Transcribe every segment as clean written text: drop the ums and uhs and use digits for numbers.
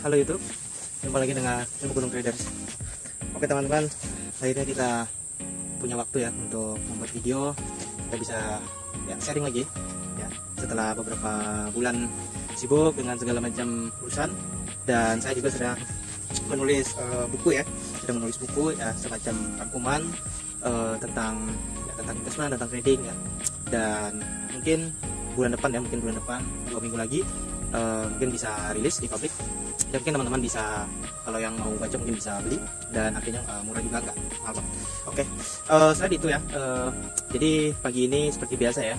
Halo YouTube, jumpa lagi dengan Ilmu Gunung Traders. Oke teman-teman, akhirnya kita punya waktu ya untuk membuat video. Kita bisa sharing lagi ya, setelah beberapa bulan sibuk dengan segala macam urusan. Dan saya juga sedang menulis buku ya, semacam rangkuman tentang investment, tentang trading ya. Dan mungkin bulan depan 2 minggu lagi mungkin bisa rilis di publik. Dan mungkin teman-teman bisa, kalau yang mau baca mungkin bisa beli, dan akhirnya murah juga, nggak mahal. Oke, selain itu ya, jadi pagi ini seperti biasa ya,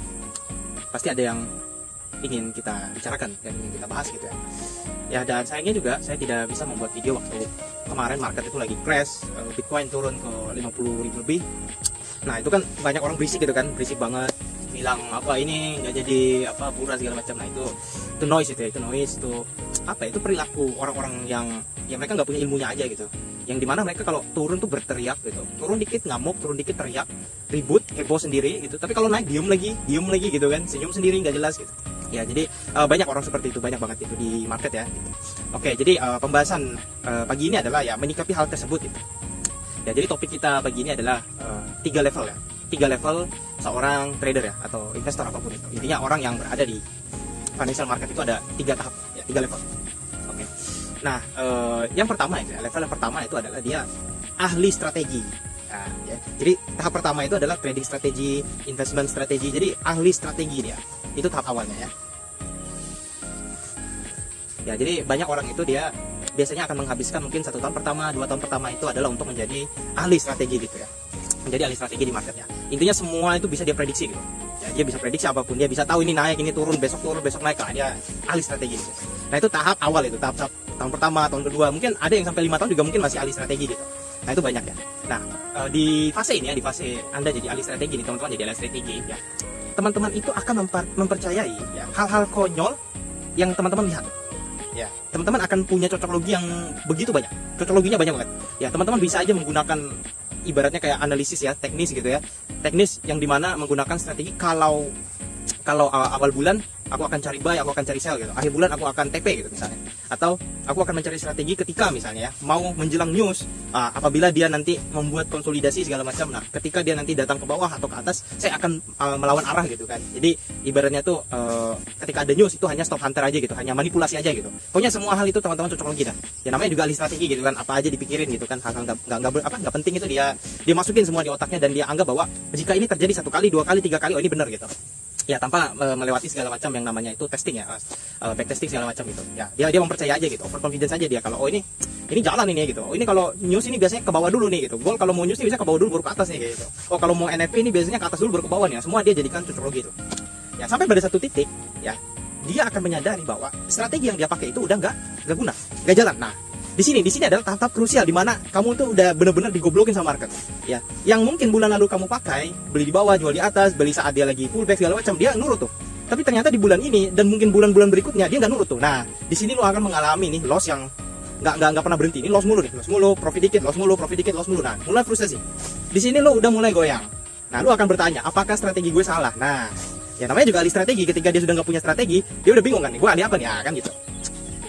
pasti ada yang ingin kita bicarakan dan ingin kita bahas gitu ya. Ya, dan sayangnya juga saya tidak bisa membuat video waktu kemarin market itu lagi crash, Bitcoin turun ke 50.000 lebih. Nah itu kan banyak orang berisik gitu kan, berisik banget, bilang apa ini nggak jadi apa murah segala macam. Nah itu noise itu apa, itu perilaku orang-orang yang mereka nggak punya ilmunya aja gitu, yang dimana mereka kalau turun tuh berteriak gitu, turun dikit ngamuk, turun dikit teriak, ribut, heboh sendiri gitu, tapi kalau naik diem lagi gitu kan, senyum sendiri nggak jelas gitu ya. Jadi banyak orang seperti itu, banyak banget itu di market ya gitu. Oke, jadi pembahasan pagi ini adalah ya menyikapi hal tersebut gitu ya. Jadi topik kita pagi ini adalah 3 level ya, 3 level seorang trader ya, atau investor apapun itu. Intinya orang yang berada di financial market itu ada 3 tahap ya, 3 level. Oke. Nah, yang pertama itu ya, level yang pertama itu adalah dia ahli strategi. Nah, ya. Jadi tahap pertama itu adalah trading strategi, investment strategi. Jadi ahli strategi dia. Itu tahap awalnya ya. Ya, jadi banyak orang itu dia biasanya akan menghabiskan mungkin 1 tahun pertama, 2 tahun pertama itu adalah untuk menjadi ahli strategi gitu ya. Menjadi ahli strategi di market ya. Intinya semua itu bisa dia prediksi gitu. Ya, dia bisa prediksi apapun, dia bisa tahu ini naik, ini turun, besok naik. Nah, dia ahli strategi gitu. Nah, itu tahap awal itu, tahap tahun pertama, tahun kedua, mungkin ada yang sampai 5 tahun juga mungkin masih ahli strategi gitu. Nah, itu banyak ya. Nah, di fase ini ya, di fase Anda jadi ahli strategi nih, teman-teman jadi ahli strategi ya. Teman-teman itu akan mempercayai ya hal-hal konyol yang teman-teman lihat. Ya, teman-teman akan punya cocok logi yang begitu banyak. Cocok loginya banyak banget. Ya, teman-teman bisa aja menggunakan ibaratnya kayak analisis ya, teknis gitu ya. Teknis yang dimana menggunakan strategi kalau awal bulan aku akan cari buy, aku akan cari sell gitu. Akhir bulan aku akan TP gitu misalnya. Atau aku akan mencari strategi ketika misalnya ya, mau menjelang news, apabila dia nanti membuat konsolidasi segala macam. Nah, ketika dia nanti datang ke bawah atau ke atas, saya akan melawan arah gitu kan. Jadi ibaratnya tuh ketika ada news itu hanya stop hunter aja gitu, hanya manipulasi aja gitu. Pokoknya semua hal itu teman-teman cocok logi dah. Ya namanya juga ahli strategi gitu kan, apa aja dipikirin gitu kan, hal-hal nggak penting itu dia masukin semua di otaknya, dan dia anggap bahwa jika ini terjadi 1 kali, 2 kali, 3 kali, oh ini benar gitu. Ya, tanpa melewati segala macam yang namanya itu testing ya, backtesting segala macam gitu. Ya, dia mempercaya aja gitu, overconfidence aja dia kalau oh ini jalan ini gitu. Oh, ini kalau news ini biasanya ke bawah dulu nih gitu. Gold kalau mau news ini biasanya ke bawah dulu baru ke atas nih gitu. Oh, kalau mau NFP ini biasanya ke atas dulu baru ke bawah nih. Semua dia jadikan cocok gitu. Ya, sampai pada satu titik ya, dia akan menyadari bahwa strategi yang dia pakai itu udah nggak guna, nggak jalan. Nah, di sini adalah tahap krusial di mana kamu tuh udah benar-benar digoblokin sama market. Ya, yang mungkin bulan lalu kamu pakai, beli di bawah, jual di atas, beli saat dia lagi pullback segala macam, dia nurut tuh. Tapi ternyata di bulan ini dan mungkin bulan-bulan berikutnya dia nggak nurut tuh. Nah, di sini lo akan mengalami nih loss yang nggak pernah berhenti. Ini loss mulu, profit dikit, loss mulu. Nah, mulai frustasi. Di sini lo udah mulai goyang. Nah, lo akan bertanya, apakah strategi gue salah? Nah, ya namanya juga ahli strategi. Ketika dia sudah nggak punya strategi, dia udah bingung kan nih, gue ahli apa nih? Ya, kan gitu.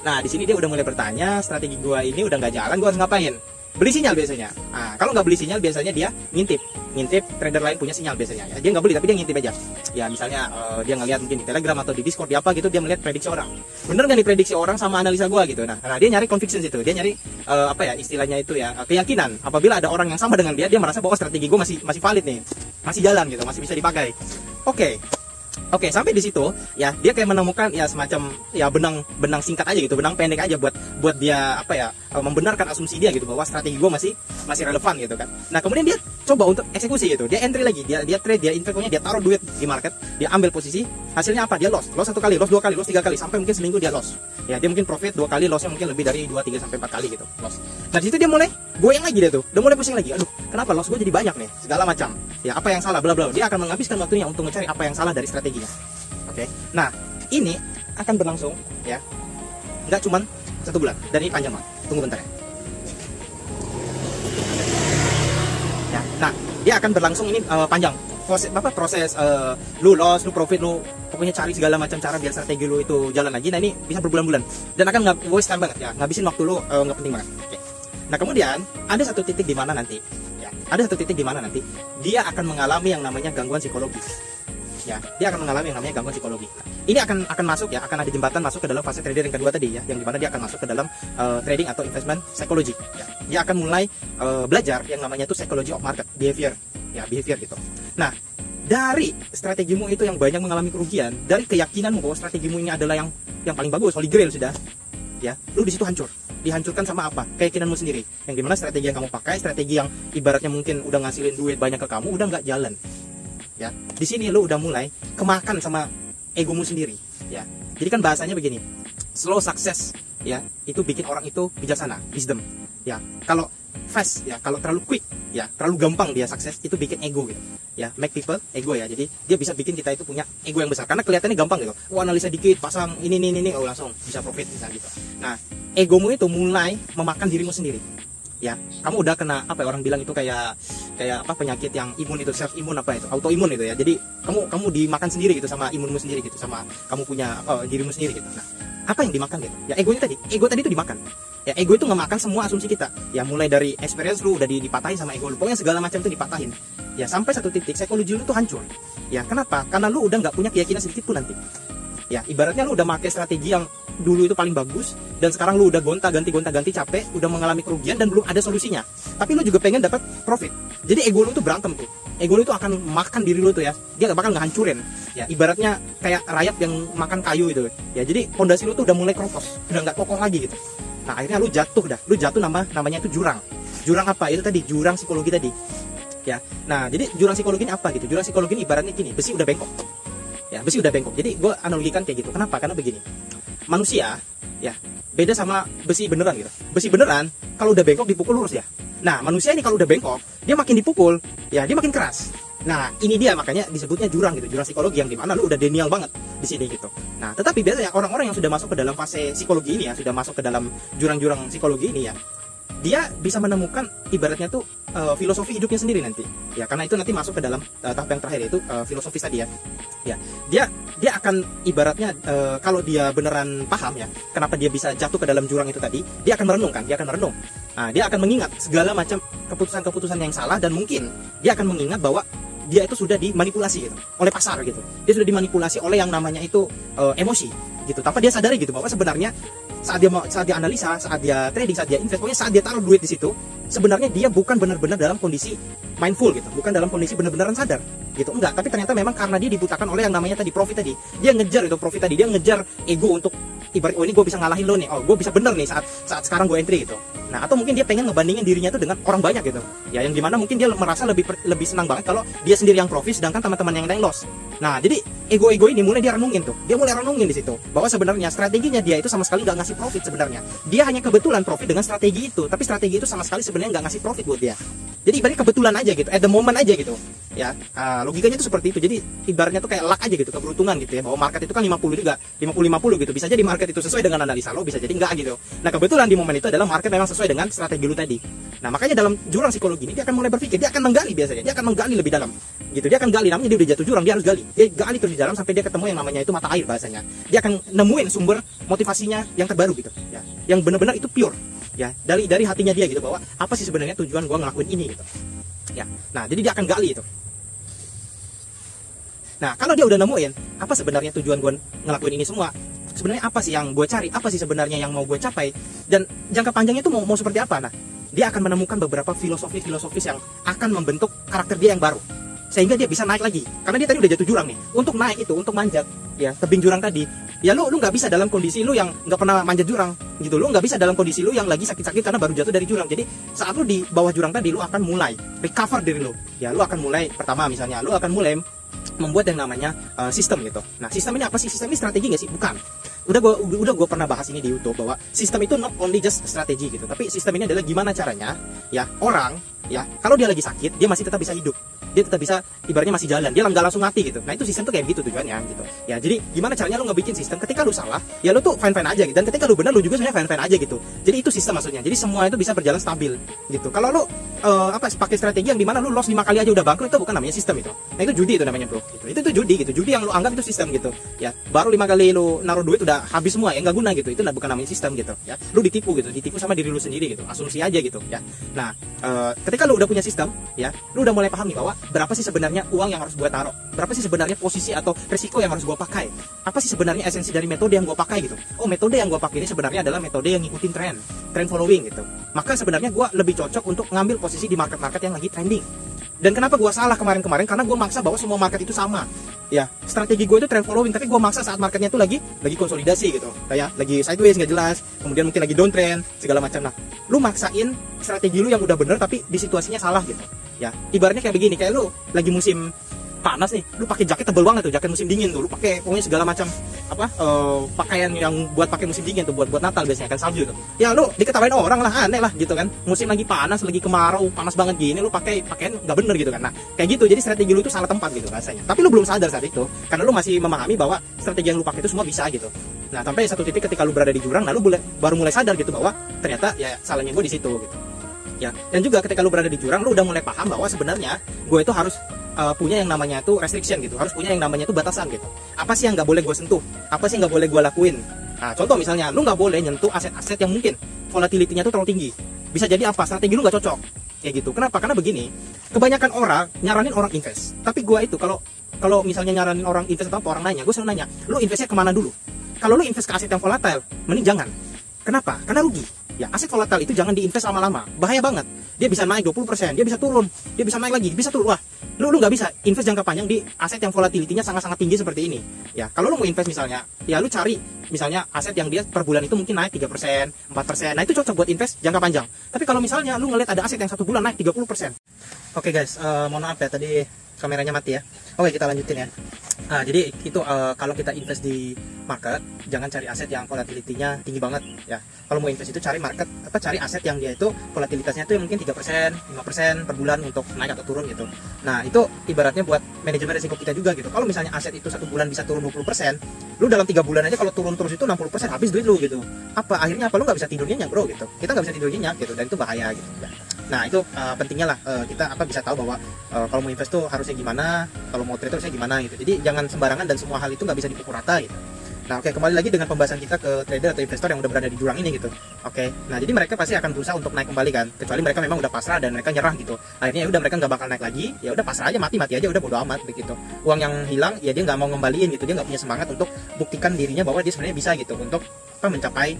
Nah, di sini dia udah mulai bertanya, strategi gua ini udah nggak jalan, gua harus ngapain? Beli sinyal biasanya. Nah, kalau nggak beli sinyal biasanya dia ngintip trader lain punya sinyal biasanya. Ya, dia nggak beli tapi dia ngintip aja. Ya, misalnya dia ngeliat mungkin di Telegram atau di Discord di apa gitu, dia melihat prediksi orang. Bener nggak nih prediksi orang sama analisa gua gitu? Nah, dia nyari conviction itu, dia nyari apa ya istilahnya itu ya, keyakinan. Apabila ada orang yang sama dengan dia merasa bahwa strategi gua masih valid nih, masih jalan gitu, masih bisa dipakai. Oke, sampai di situ ya dia kayak menemukan ya semacam ya benang singkat aja gitu, benang pendek aja buat dia apa ya, membenarkan asumsi dia gitu bahwa strategi gue masih relevan gitu kan. Nah, kemudian dia coba untuk eksekusi gitu, dia entry lagi, dia trade, dia invest, dia taruh duit di market, dia ambil posisi, hasilnya apa? Dia loss 1 kali, loss 2 kali, loss 3 kali, sampai mungkin seminggu dia loss. Ya, dia mungkin profit 2 kali, lossnya mungkin lebih dari 2, 3 sampai 4 kali gitu loss. Nah, di situ dia mulai goyang lagi dia tuh, udah mulai pusing lagi. Aduh, kenapa loss gue jadi banyak nih? Segala macam. Ya, apa yang salah? Bla bla. Dia akan menghabiskan waktunya untuk mencari apa yang salah dari strateginya. Oke. Nah, ini akan berlangsung ya, nggak cuman 1 bulan, dan ini panjang banget. Tunggu bentar ya. Nah, dia akan berlangsung ini panjang. Proses lu loss, lu profit, lu pokoknya cari segala macam cara biar strategi lu itu jalan lagi. Nah ini bisa berbulan-bulan dan akan nggak waste time banget ya, ngabisin waktu lu nggak penting banget. Oke. Nah kemudian ada satu titik di mana nanti ya, ada satu titik di mana nanti dia akan mengalami yang namanya gangguan psikologi. Ya, dia akan mengalami yang namanya gangguan psikologi. Nah, ini akan masuk ya, akan ada jembatan masuk ke dalam fase trader yang kedua tadi ya, yang dimana dia akan masuk ke dalam trading atau investment psychology. Ya. Dia akan mulai belajar yang namanya itu psychology of market, behavior, ya behavior gitu. Nah, dari strategimu itu yang banyak mengalami kerugian, dari keyakinanmu bahwa strategimu ini adalah yang paling bagus, holy grail sudah, ya, lu di situ hancur. Dihancurkan sama apa? Keyakinanmu sendiri. Yang dimana strategi yang kamu pakai, strategi yang ibaratnya mungkin udah ngasilin duit banyak ke kamu, udah nggak jalan. Ya, di sini lo udah mulai kemakan sama egomu sendiri. Ya, jadi kan bahasanya begini, slow success, ya, itu bikin orang itu bijaksana, wisdom. Ya, kalau fast, ya, kalau terlalu quick, ya, terlalu gampang dia sukses, itu bikin ego gitu. Ya, make people ego ya. Jadi dia bisa bikin kita itu punya ego yang besar karena kelihatannya gampang gitu. Oh, analisa dikit, pasang ini, oh langsung bisa profit bisa gitu. Nah, egomu itu mulai memakan dirimu sendiri. Ya, kamu udah kena apa ya, orang bilang itu kayak apa, penyakit yang imun itu, self imun apa itu, autoimun itu ya. Jadi kamu dimakan sendiri gitu sama imunmu sendiri gitu, sama kamu punya dirimu sendiri gitu. Nah, apa yang dimakan gitu? Ya ego tadi itu dimakan. Ya ego itu ngemakan semua asumsi kita. Ya mulai dari experience lu udah dipatahin sama ego lu. Pokoknya segala macam itu dipatahin. Ya sampai satu titik psikologi lu tuh hancur. Ya kenapa? Karena lu udah nggak punya keyakinan sedikit pun nanti. Ya ibaratnya lu udah pakai strategi yang dulu itu paling bagus dan sekarang lu udah gonta-ganti capek, udah mengalami kerugian dan belum ada solusinya. Tapi lu juga pengen dapat profit. Jadi ego lu tuh berantem tuh. Ego lu tuh akan makan diri lu tuh ya. Dia gak bakal ngehancurin. Ya ibaratnya kayak rayap yang makan kayu itu. Ya jadi pondasi lu tuh udah mulai keropos, udah nggak kokoh lagi gitu. Nah akhirnya lu jatuh dah. Lu jatuh namanya itu jurang. Jurang apa? Itu tadi jurang psikologi tadi. Ya. Nah jadi jurang psikologi ini apa gitu? Jurang psikologi ini ibaratnya gini, besi udah bengkok. Ya, besi udah bengkok. Jadi gue analogikan kayak gitu. Kenapa? Karena begini. Manusia, ya, beda sama besi beneran gitu. Besi beneran, kalau udah bengkok dipukul lurus ya. Nah, manusia ini kalau udah bengkok, dia makin dipukul, ya, dia makin keras. Nah, ini dia makanya disebutnya jurang gitu. Jurang psikologi yang dimana lu udah denial banget di sini gitu. Nah, tetapi biasanya orang-orang yang sudah masuk ke dalam fase psikologi ini ya, sudah masuk ke dalam jurang-jurang psikologi ini ya, dia bisa menemukan ibaratnya tuh filosofi hidupnya sendiri nanti ya, karena itu nanti masuk ke dalam tahap yang terakhir yaitu filosofis tadi ya dia akan ibaratnya kalau dia beneran paham ya kenapa dia bisa jatuh ke dalam jurang itu tadi, dia akan merenung. Nah, dia akan mengingat segala macam keputusan-keputusan yang salah dan mungkin dia akan mengingat bahwa dia itu sudah dimanipulasi gitu oleh pasar gitu, dia sudah dimanipulasi oleh yang namanya itu emosi gitu, tanpa dia sadari gitu bahwa sebenarnya saat dia analisa, saat dia trading, saat dia invest, pokoknya saat dia taruh duit di situ, sebenarnya dia bukan benar-benar dalam kondisi mindful gitu, bukan dalam kondisi benar-benaran sadar gitu, enggak, tapi ternyata memang karena dia dibutakan oleh yang namanya tadi profit tadi, dia ngejar itu profit tadi, dia ngejar ego untuk ibarat, oh ini gue bisa ngalahin lo nih, oh gue bisa bener nih saat sekarang gue entry gitu. Nah atau mungkin dia pengen ngebandingin dirinya tuh dengan orang banyak gitu ya, yang dimana mungkin dia merasa lebih senang banget kalau dia sendiri yang profit sedangkan teman-teman yang loss. Nah jadi ego ini mulai dia renungin tuh, dia mulai renungin di situ bahwa sebenarnya strateginya dia itu sama sekali nggak ngasih profit sebenarnya, dia hanya kebetulan profit dengan strategi itu, tapi strategi itu sama sekali sebenarnya nggak ngasih profit buat dia. Jadi ibaratnya kebetulan aja gitu, at the moment aja gitu ya. Logikanya itu seperti itu. Jadi ibaratnya tuh kayak luck aja gitu, keberuntungan gitu ya, bahwa market itu kan 50 juga 50-50 gitu, bisa jadi market itu sesuai dengan analisa lo, bisa jadi enggak gitu. Nah kebetulan di momen itu adalah market memang sesuai dengan strategi lo tadi. Nah makanya dalam jurang psikologi ini dia akan mulai berpikir, dia akan menggali biasanya, dia akan menggali lebih dalam gitu, dia akan gali, namanya dia udah jatuh jurang, dia harus gali, dia gali terus di dalam sampai dia ketemu yang namanya itu mata air bahasanya. Dia akan nemuin sumber motivasinya yang terbaru gitu ya, yang benar-benar itu pure ya, dari hatinya dia gitu, bahwa apa sih sebenarnya tujuan gua ngelakuin ini gitu ya. Nah jadi dia akan gali itu. Nah kalau dia udah nemuin apa sebenarnya tujuan gue ngelakuin ini semua, sebenarnya apa sih yang gue cari, apa sih sebenarnya yang mau gue capai, dan jangka panjangnya itu mau seperti apa, nah dia akan menemukan beberapa filosofis yang akan membentuk karakter dia yang baru, sehingga dia bisa naik lagi. Karena dia tadi udah jatuh jurang nih, untuk naik itu, untuk manjat ya tebing jurang tadi, ya lu nggak bisa dalam kondisi lu yang nggak pernah manjat jurang gitu, lu nggak bisa dalam kondisi lu yang lagi sakit-sakit karena baru jatuh dari jurang. Jadi saat lu di bawah jurang tadi, lu akan mulai recover diri lu ya, lu akan mulai pertama misalnya lu akan mulai membuat yang namanya sistem gitu. Nah sistem ini apa sih? Sistem ini strategi nggak sih? Bukan. Udah gue pernah bahas ini di YouTube bahwa sistem itu not only just strategi gitu, tapi sistem ini adalah gimana caranya ya orang ya kalau dia lagi sakit dia masih tetap bisa hidup. dia tetap bisa ibaratnya masih jalan, dia nggak langsung mati gitu. Nah itu sistem tuh kayak gitu tujuannya gitu ya. Jadi gimana caranya lu ngebikin sistem ketika lu salah ya lu tuh fine fine aja gitu, dan ketika lu benar lu juga sebenarnya fine fine aja gitu. Jadi itu sistem maksudnya, jadi semua itu bisa berjalan stabil gitu. Kalau lu pakai strategi yang dimana lu loss 5 kali aja udah bangkrut, itu bukan namanya sistem itu. Nah itu judi itu namanya bro gitu. Itu judi gitu, judi yang lu anggap itu sistem gitu ya. Baru 5 kali lu naruh duit udah habis semua ya, nggak guna gitu, itu bukan namanya sistem gitu ya. Lu ditipu gitu, ditipu sama diri lu sendiri gitu, asumsi aja gitu ya. Nah ketika lu udah punya sistem ya, lu udah mulai paham nih bahwa berapa sih sebenarnya uang yang harus gue taruh, berapa sih sebenarnya posisi atau resiko yang harus gue pakai, apa sih sebenarnya esensi dari metode yang gue pakai gitu. Oh metode yang gue pakai ini sebenarnya adalah metode yang ngikutin trend following gitu. Maka sebenarnya gue lebih cocok untuk ngambil posisi di market-market yang lagi trending. Dan kenapa gue salah kemarin-kemarin? Karena gue maksa bahwa semua market itu sama. Ya, strategi gue itu trend following, tapi gue maksa saat marketnya itu lagi konsolidasi gitu. Kayak lagi sideways nggak jelas, kemudian mungkin lagi downtrend, segala macam. Nah, lu maksain strategi lu yang udah bener tapi di situasinya salah gitu. Ya, ibaratnya kayak begini, kayak lu lagi musim panas nih, lu pakai jaket tebel banget tuh, jaket musim dingin tuh, lu pakai pokoknya segala macam pakaian yang buat pakai musim dingin tuh, buat Natal biasanya kan salju tuh. Ya lu diketawain orang lah, aneh lah gitu kan. Musim lagi panas, lagi kemarau, panas banget gini, lu pakai pakaian nggak bener gitu kan. Nah kayak gitu, jadi strategi lu itu salah tempat gitu rasanya. Tapi lu belum sadar saat itu, karena lu masih memahami bahwa strategi yang lu pakai itu semua bisa gitu. Nah sampai satu titik ketika lu berada di jurang, nah lu baru mulai sadar gitu bahwa ternyata ya salahnya gue di situ gitu. Ya, dan juga ketika lu berada di jurang, lu udah mulai paham bahwa sebenarnya gue itu harus punya yang namanya itu restriction gitu, harus punya yang namanya itu batasan gitu. Apa sih yang nggak boleh gue sentuh, apa sih nggak boleh gue lakuin. Nah contoh misalnya, lu nggak boleh nyentuh aset-aset yang mungkin volatility-nya tuh terlalu tinggi. Bisa jadi apa, strategi lu nggak cocok kayak gitu. Kenapa? Karena begini, kebanyakan orang nyaranin orang invest, tapi gue itu kalau misalnya nyaranin orang invest atau apa, orang nanya, gue selalu nanya, lu investnya kemana dulu? Kalau lu invest ke aset yang volatile, mending jangan. Kenapa? Karena rugi. Ya, aset volatile itu jangan diinvest lama-lama, bahaya banget. Dia bisa naik 20%, dia bisa turun, dia bisa naik lagi, bisa turun. Wah, lu nggak bisa invest jangka panjang di aset yang volatility-nya sangat-sangat tinggi seperti ini. Ya, kalau lu mau invest misalnya, ya lu cari misalnya aset yang dia per bulan itu mungkin naik 3%, 4%. Nah, itu cocok buat invest jangka panjang. Tapi kalau misalnya lu ngeliat ada aset yang 1 bulan naik 30%. Oke guys, mohon maaf ya tadi kameranya mati ya. Oke, kita lanjutin ya. Nah, jadi itu kalau kita invest di market, jangan cari aset yang volatility-nya tinggi banget ya. Kalau mau invest itu cari cari aset yang dia itu volatilitasnya itu mungkin 3%, 5% per bulan untuk naik atau turun gitu. Nah, itu ibaratnya buat manajemen risiko kita juga gitu. Kalau misalnya aset itu 1 bulan bisa turun 20%, lu dalam 3 bulan aja kalau turun terus itu 60% habis duit lu gitu. Akhirnya lu nggak bisa tidur nyenyak bro gitu. Kita nggak bisa tidur nyenyak gitu, dan itu bahaya gitu ya. Nah itu pentingnya lah kita bisa tahu bahwa kalau mau invest tuh harusnya gimana, kalau mau trade harusnya gimana gitu. Jadi jangan sembarangan dan semua hal itu nggak bisa dipukul rata gitu. Nah oke, kembali lagi dengan pembahasan kita ke trader atau investor yang udah berada di jurang ini gitu. Oke, nah jadi mereka pasti akan berusaha untuk naik kembali kan, kecuali mereka memang udah pasrah dan mereka nyerah gitu. Akhirnya ya udah mereka nggak bakal naik lagi, ya udah pasrah aja, mati aja, udah bodo amat begitu. Uang yang hilang ya dia nggak mau ngembaliin gitu, dia nggak punya semangat untuk buktikan dirinya bahwa dia sebenarnya bisa gitu untuk mencapai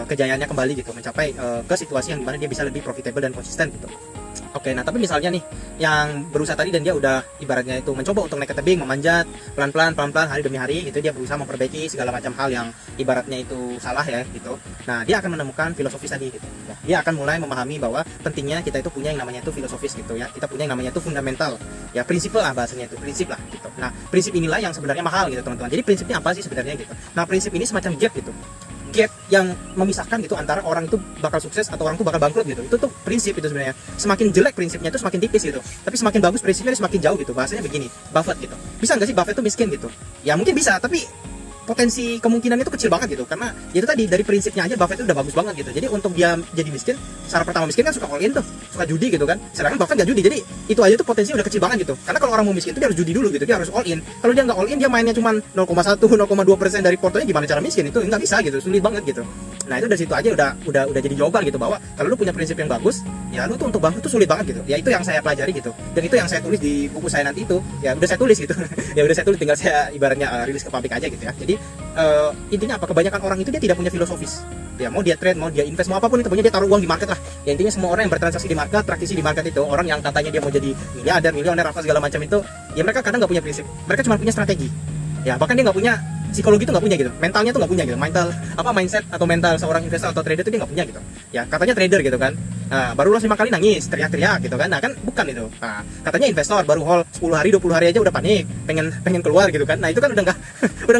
kejayaannya kembali gitu, mencapai ke situasi yang dimana dia bisa lebih profitable dan konsisten gitu. Oke, nah tapi misalnya nih yang berusaha tadi dan dia udah ibaratnya itu mencoba untuk naik ke tebing, memanjat pelan-pelan hari demi hari gitu, dia berusaha memperbaiki segala macam hal yang ibaratnya itu salah ya gitu. Nah dia akan menemukan filosofis tadi gitu ya. Dia akan mulai memahami bahwa pentingnya kita itu punya yang namanya itu filosofis gitu ya, kita punya yang namanya itu fundamental ya, prinsip lah bahasanya itu, prinsip lah gitu. Nah prinsip inilah yang sebenarnya mahal gitu teman-teman. Jadi prinsipnya apa sih sebenarnya gitu. Nah prinsip ini semacam gap gitu, gap yang memisahkan gitu antara orang itu bakal sukses atau orang itu bakal bangkrut gitu. Itu tuh prinsip itu sebenarnya. Semakin jelek prinsipnya itu semakin tipis gitu, tapi semakin bagus prinsipnya semakin jauh gitu. Bahasanya begini, Buffett gitu, bisa nggak sih Buffett itu miskin gitu? Ya mungkin bisa, tapi potensi kemungkinan itu kecil banget gitu, karena itu tadi dari prinsipnya aja Buffett itu udah bagus banget gitu. Jadi untuk dia jadi miskin, syarat pertama miskin kan suka all in tuh, suka judi gitu kan. Sedangkan Buffett nggak judi, jadi itu aja tuh potensi udah kecil banget gitu. Karena kalau orang mau miskin itu dia harus judi dulu gitu, dia harus all in. Kalau dia nggak all in, dia mainnya cuma 0,1, 0,2% dari portonya, gimana cara miskin? Itu nggak bisa gitu, sulit banget gitu. Nah itu dari situ aja udah jadi jawaban gitu, bahwa kalau lu punya prinsip yang bagus, ya lu tuh untuk bangkrut tuh sulit banget gitu. Ya itu yang saya pelajari gitu, dan itu yang saya tulis di buku saya nanti itu. Ya udah saya tulis gitu. Ya udah saya tulis, tinggal saya ibaratnya rilis ke publik aja gitu ya. Jadi intinya apa, kebanyakan orang itu dia tidak punya filosofis ya, mau dia trade, mau dia invest, mau apapun itu, pokoknya dia taruh uang di market lah ya. Intinya semua orang yang bertransaksi di market, praktisi di market itu, orang yang katanya dia mau jadi miliarder apa segala macam itu, ya mereka kadang nggak punya prinsip, mereka cuma punya strategi ya, bahkan dia nggak punya psikologi, itu nggak punya gitu, mentalnya tuh nggak punya gitu, mindset atau mental seorang investor atau trader itu dia nggak punya gitu ya. Katanya trader gitu kan, nah, baru loss 5 kali nangis teriak-teriak gitu kan, nah kan bukan itu. Nah, katanya investor baru hold 10 hari 20 hari aja udah panik, pengen keluar gitu kan. Nah itu kan udah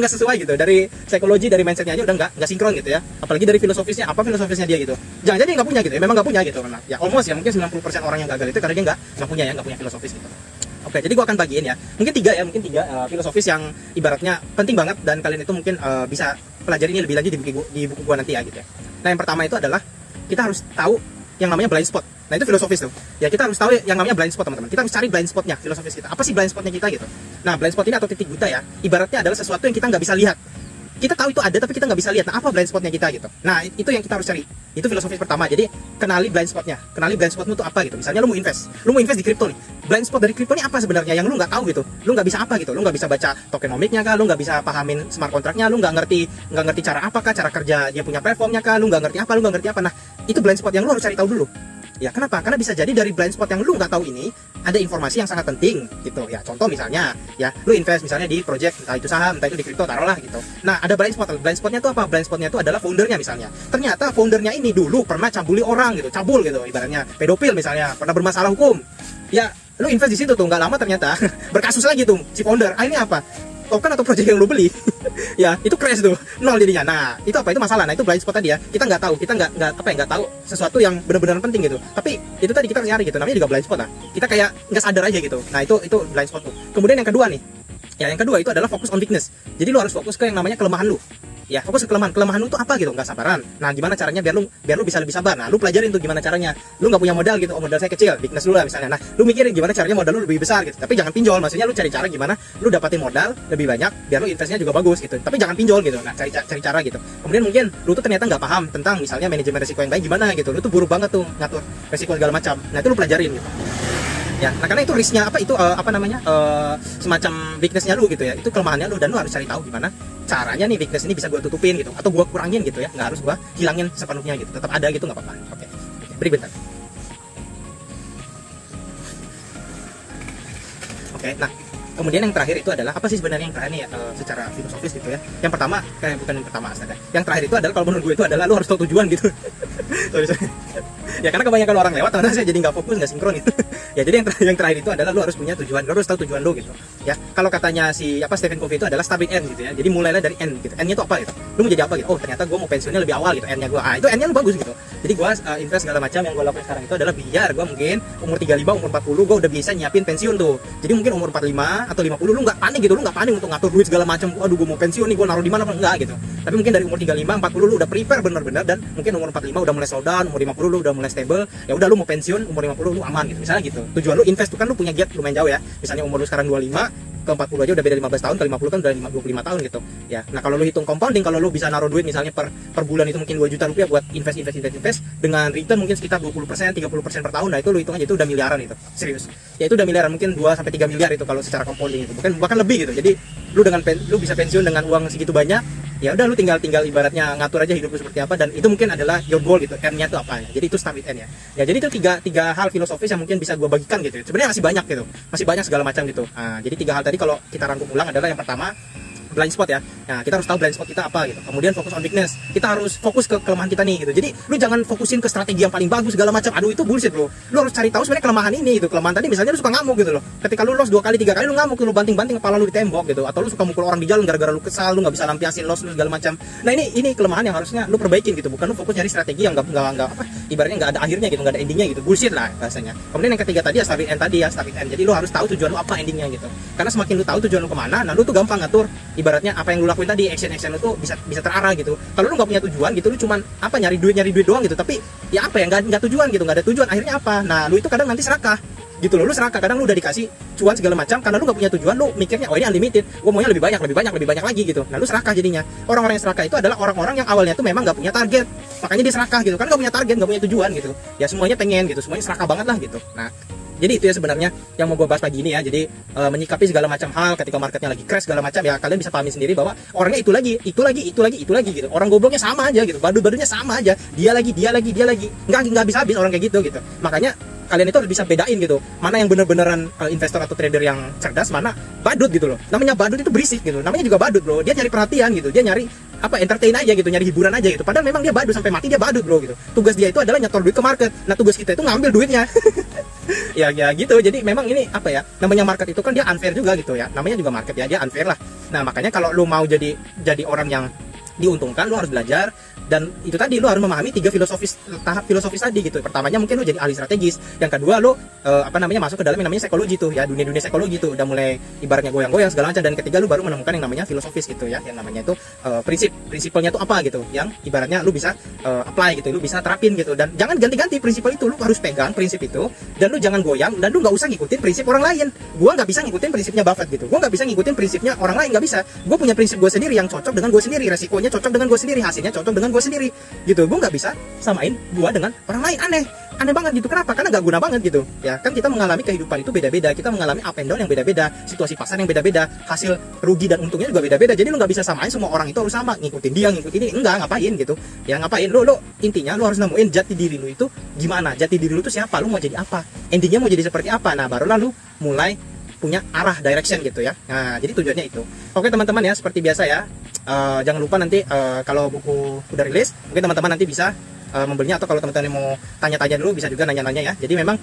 nggak sesuai gitu, dari psikologi, dari mindsetnya aja udah nggak sinkron gitu ya, apalagi dari filosofisnya, apa filosofisnya dia gitu, jangan jadi nggak punya gitu ya, memang nggak punya gitu. Nah ya almost ya, mungkin 90% orang yang gagal itu karena dia nggak punya filosofis gitu. Oke, jadi gue akan bagiin ya. Mungkin tiga filosofis yang ibaratnya penting banget dan kalian itu mungkin bisa pelajari ini lebih lanjut di buku gue nanti ya gitu ya. Nah, yang pertama itu adalah kita harus tahu yang namanya blind spot. Nah, itu filosofis tuh. Ya, kita harus tahu yang namanya blind spot, teman-teman. Kita harus cari blind spotnya, filosofis kita. Apa sih blind spotnya kita gitu? Nah, blind spot ini atau titik buta ya, ibaratnya adalah sesuatu yang kita nggak bisa lihat. Kita tahu itu ada tapi kita nggak bisa lihat. Nah, apa blind spotnya kita gitu? Nah, itu yang kita harus cari. Itu filosofis pertama. Jadi kenali blind spotnya. Kenali blind spotmu itu apa gitu. Misalnya lu mau invest di kripto nih. Blind spot dari kripto ini apa sebenarnya yang lu nggak tahu gitu? Lu nggak bisa apa gitu? Lu nggak bisa baca tokenomicnya kah? Lu nggak bisa pahamin smart contractnya? Lu nggak ngerti cara apakah cara kerja dia punya platformnya kah? Lu nggak ngerti apa? Lu nggak ngerti apa? Nah, itu blind spot yang lu harus cari tahu dulu. Ya, kenapa? Karena bisa jadi dari blind spot yang lu nggak tahu ini ada informasi yang sangat penting gitu ya. Contoh misalnya ya, lu invest misalnya di project entah itu saham, entah itu di kripto, taruhlah gitu. Nah, ada blind spot. Blind spotnya itu apa? Blind spotnya itu adalah foundernya misalnya. Ternyata foundernya ini dulu pernah cabuli orang gitu, cabul gitu, ibaratnya pedofil misalnya, pernah bermasalah hukum. Ya, lu invest di situ tuh, nggak lama ternyata berkasus lagi tuh si founder. Akhirnya apa? Token atau project yang lu beli ya itu crash tuh, nol jadinya. Nah, itu apa? Itu masalah. Nah, itu blind spot tadi ya. Kita nggak tahu, kita nggak tahu sesuatu yang benar-benar penting gitu. Tapi itu tadi kita harus nyari gitu, namanya juga blind spot lah. Kita kayak nggak sadar aja gitu. Nah, itu blind spot tuh. Kemudian yang kedua nih, ya yang kedua itu adalah fokus on weakness. Jadi lu harus fokus ke yang namanya kelemahan lu. Ya, fokus ke kelemahan lu tuh apa gitu, nggak sabaran. Nah, gimana caranya biar lu bisa lebih sabar. Nah, lu pelajarin tuh gimana caranya. Lu nggak punya modal gitu, modal saya kecil, weakness lu lah misalnya. Nah, lu mikirin gimana caranya modal lu lebih besar gitu. Tapi jangan pinjol, maksudnya lu cari cara gimana lu dapatin modal lebih banyak biar lu investnya juga bagus gitu. Tapi jangan pinjol gitu. Nah, cari cara gitu. Kemudian mungkin lu tuh ternyata nggak paham tentang misalnya manajemen risiko yang baik gimana gitu. Lu tuh buruk banget tuh ngatur risiko segala macam. Nah, itu lu pelajarin gitu. Ya, nah karena itu risknya apa itu semacam weaknessnya lu gitu ya, itu kelemahannya lu dan lu harus cari tahu gimana caranya nih weakness ini bisa gua tutupin gitu atau gua kurangin gitu ya, nggak harus gua hilangin sepenuhnya gitu, tetap ada gitu nggak apa-apa. Oke. Berikutnya. Oke, nah kemudian yang terakhir itu adalah apa sih sebenarnya yang terakhir nih ya, secara filosofis gitu ya. Yang pertama bukan yang pertama astaga. Yang terakhir itu adalah kalau menurut gue itu adalah lu harus tahu tujuan gitu. sorry. Ya karena kebanyakan orang lewat karena saya jadi nggak fokus, nggak sinkron itu. Ya jadi yang terakhir itu adalah lu harus punya tujuan, lu harus tahu tujuan lu gitu. Ya kalau katanya si Stephen Covey itu adalah start with end gitu ya. Jadi mulailah dari end gitu. End-nya itu apa gitu? Lu mau jadi apa gitu? Oh ternyata gue mau pensiunnya lebih awal gitu. End-nya gue. Itu end-nya lu bagus gitu. Jadi gue invest segala macam yang gue lakukan sekarang itu adalah biar gue mungkin umur 35, umur 40 gue udah bisa nyiapin pensiun tuh. Jadi mungkin umur 45 atau 50 lu nggak panik gitu, lu nggak panik untuk ngatur duit segala macam. Aduh gue mau pensiun nih, gue naruh di mana apa enggak gitu. Tapi mungkin dari umur 35, 40 lu udah prepare bener-bener dan mungkin umur 45 udah mulai slow down, umur 50 lu udah mulai stable. Ya udah lu mau pensiun umur 50 lu aman gitu. Misalnya gitu. Tujuan lu invest tuh kan lu punya gap lumayan jauh ya. Misalnya umur lu sekarang 25 ke 40 aja udah beda 15 tahun, ke 50 kan udah 25 tahun gitu. Ya. Nah, kalau lu hitung compounding, kalau lu bisa naruh duit misalnya per bulan itu mungkin 2 juta rupiah buat invest dengan return mungkin sekitar 20%, 30% per tahun. Nah, itu lu hitung aja itu udah miliaran itu. Serius. Ya itu udah miliaran, mungkin 2 sampai 3 miliar itu kalau secara compounding itu. Bahkan lebih gitu. Jadi lu bisa pensiun dengan uang segitu banyak. Ya udah lu tinggal ibaratnya ngatur aja hidup lu seperti apa, dan itu mungkin adalah your goal gitu, end-nya tuh apa ya. Jadi itu start with end ya. Ya jadi itu tiga hal filosofis yang mungkin bisa gua bagikan gitu. Sebenarnya masih banyak gitu. Masih banyak segala macam gitu. Nah, jadi 3 hal tadi kalau kita rangkum ulang adalah yang pertama blind spot ya. Nah, kita harus tahu blind spot kita apa gitu. Kemudian fokus on weakness. Kita harus fokus ke kelemahan kita nih gitu. Jadi lu jangan fokusin ke strategi yang paling bagus segala macam. Aduh, itu bullshit bro. Lu harus cari tahu sebenarnya kelemahan ini gitu. Kelemahan tadi misalnya lu suka ngamuk gitu loh. Ketika lu loss 2 kali 3 kali lu ngamuk, lu banting-banting kepala lu di tembok gitu. Atau lu suka mukul orang di jalan gara-gara lu kesal, lu nggak bisa lampiasin loss lu segala macam. Nah, ini kelemahan yang harusnya lu perbaikin gitu. Bukan lu fokus nyari strategi yang enggak ibaratnya enggak ada akhirnya gitu, enggak ada endingnya gitu. Bullshit lah bahasanya. Kemudian yang ketiga tadi ya start with end tadi ya, start with end. Jadi lu harus tahu tujuan lu apa endingnya gitu. Karena semakin lu tahu tujuan lu kemana, nah lu tuh gampang ngatur ibaratnya apa yang lu lakuin tadi, action lu tuh bisa terarah gitu. Kalau lu nggak punya tujuan gitu, lu cuman nyari duit doang gitu, tapi ya apa ya nggak tujuan gitu, nggak ada tujuan, akhirnya apa? Nah, lu itu kadang nanti serakah gitu loh. Lu serakah, kadang lu udah dikasih cuan segala macam, karena lu nggak punya tujuan, lu mikirnya oh ini unlimited, gua maunya lebih banyak lagi gitu. Nah, lu serakah jadinya. Orang-orang yang serakah itu adalah orang-orang yang awalnya tuh memang nggak punya target, makanya dia serakah gitu kan, nggak punya target, nggak punya tujuan gitu ya, semuanya pengen gitu, semuanya serakah banget lah gitu. Nah, jadi itu ya sebenarnya yang mau gue bahas pagi ini ya. Jadi menyikapi segala macam hal ketika marketnya lagi crash segala macam ya, kalian bisa pahami sendiri bahwa orangnya itu lagi gitu. Orang gobloknya sama aja gitu, badut-badutnya sama aja, dia lagi, nggak habis orang kayak gitu. Makanya kalian itu harus bisa bedain gitu, mana yang bener-beneran investor atau trader yang cerdas, mana badut gitu loh. Namanya badut itu berisik gitu, namanya juga badut bro. Dia nyari perhatian gitu, dia nyari entertain aja gitu, nyari hiburan aja gitu. Padahal memang dia badut sampai mati, dia badut bro gitu. Tugas dia itu adalah nyetor duit ke market. Nah, tugas kita itu ngambil duitnya. ya gitu. Jadi memang ini namanya market itu kan dia unfair juga gitu ya. Namanya juga market ya, dia unfair lah. Nah, makanya kalau lu mau jadi orang yang diuntungkan, lu harus belajar Dan itu tadi lu harus memahami 3 tahap filosofis tadi gitu. Pertamanya mungkin lu jadi ahli strategis, yang kedua lu masuk ke dalam yang namanya psikologi tuh ya, dunia psikologi tuh udah mulai ibaratnya goyang-goyang segala macam, dan ketiga lu baru menemukan yang namanya filosofis gitu ya, yang namanya itu prinsipnya tuh apa gitu, yang ibaratnya lu bisa apply gitu, lu bisa terapin gitu. Dan jangan ganti-ganti prinsip itu, lu harus pegang prinsip itu dan lu jangan goyang, dan lu nggak usah ngikutin prinsip orang lain. Gua nggak bisa ngikutin prinsipnya Buffett gitu, gua nggak bisa ngikutin prinsipnya orang lain, nggak bisa. Gua punya prinsip gue sendiri yang cocok dengan gue sendiri, resikonya cocok dengan gue sendiri, hasilnya cocok dengan gue sendiri gitu. Gue nggak bisa samain gue dengan orang lain. Aneh banget gitu. Kenapa? Karena nggak guna banget gitu ya. Kan kita mengalami kehidupan itu beda-beda, kita mengalami up and down yang beda-beda, situasi pasar yang beda-beda, hasil rugi dan untungnya juga beda-beda. Jadi lu nggak bisa samain semua orang itu harus sama, ngikutin dia, ngikutin ini. Enggak, ngapain gitu ya, ngapain. Lu intinya lu harus nemuin jati diri lu itu gimana, jati diri lu itu siapa, lu mau jadi apa, endingnya mau jadi seperti apa. Nah baru lalu mulai punya arah, direction gitu ya. Nah jadi tujuannya itu. Oke teman-teman ya, seperti biasa ya, jangan lupa nanti kalau buku udah rilis, mungkin teman-teman nanti bisa membelinya, atau kalau teman-teman mau tanya-tanya dulu bisa juga nanya-nanya ya. Jadi memang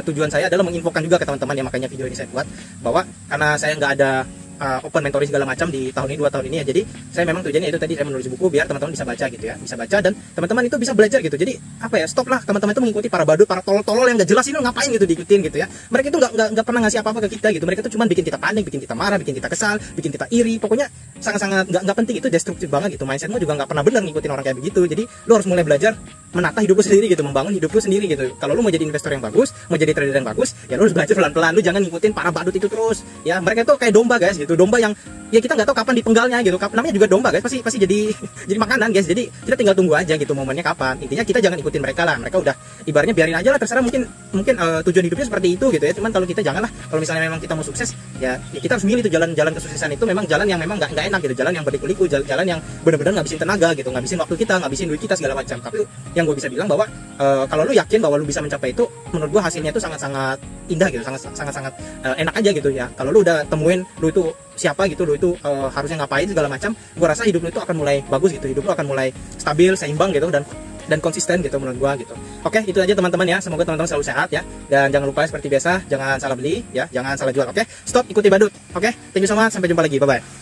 tujuan saya adalah menginfokan juga ke teman-teman ya, makanya video ini saya buat, bahwa karena saya nggak ada open mentoring segala macam di tahun ini, 2 tahun ini ya, jadi saya memang tujuannya itu tadi, saya menulis buku biar teman-teman bisa baca gitu ya, bisa baca dan teman-teman itu bisa belajar gitu. Jadi apa ya, stop lah teman-teman itu mengikuti para badut, para tolol-tolol yang nggak jelas ini, ngapain gitu diikutin gitu ya. Mereka itu nggak pernah ngasih apa-apa ke kita gitu, mereka itu cuma bikin kita panik, bikin kita marah, bikin kita kesal, bikin kita iri, pokoknya sangat-sangat nggak penting, itu destruktif banget gitu. Mindsetmu juga nggak pernah benar ngikutin orang kayak begitu. Jadi lu harus mulai belajar menata hidup lu sendiri gitu, membangun hidup lu sendiri gitu. Kalau lu mau jadi investor yang bagus, mau jadi trader yang bagus, ya lu harus belajar pelan-pelan. Lu jangan ngikutin para badut itu terus ya. Mereka itu kayak domba guys gitu, domba yang ya kita nggak tahu kapan dipenggalnya gitu. Namanya juga domba guys, pasti jadi makanan guys. Jadi kita tinggal tunggu aja gitu momennya kapan. Intinya kita jangan ikutin mereka lah. Mereka udah ibaratnya biarin aja lah, terserah, mungkin tujuan hidupnya seperti itu gitu ya. Cuman kalau kita janganlah, kalau misalnya memang kita mau sukses ya kita harus milih tuh jalan kesuksesan itu, memang jalan yang memang nggak enak gitu, jalan yang berliku-liku, jalan yang benar-benar ngabisin tenaga gitu, ngabisin waktu kita, ngabisin duit kita segala macam. Tapi yang gue bisa bilang bahwa kalau lu yakin bahwa lu bisa mencapai itu, menurut gue hasilnya itu sangat-sangat indah gitu, sangat-sangat enak aja gitu ya. Kalau lu udah temuin lu itu siapa gitu, lu itu harusnya ngapain segala macam, gue rasa hidup lu itu akan mulai bagus gitu, hidup lu akan mulai stabil, seimbang gitu, dan konsisten gitu menurut gua gitu. Oke, itu aja teman-teman ya. Semoga teman-teman selalu sehat ya. Dan jangan lupa seperti biasa, jangan salah beli ya, jangan salah jual. Oke, stop ikuti badut. Oke, thank you so much, sampai jumpa lagi, bye bye.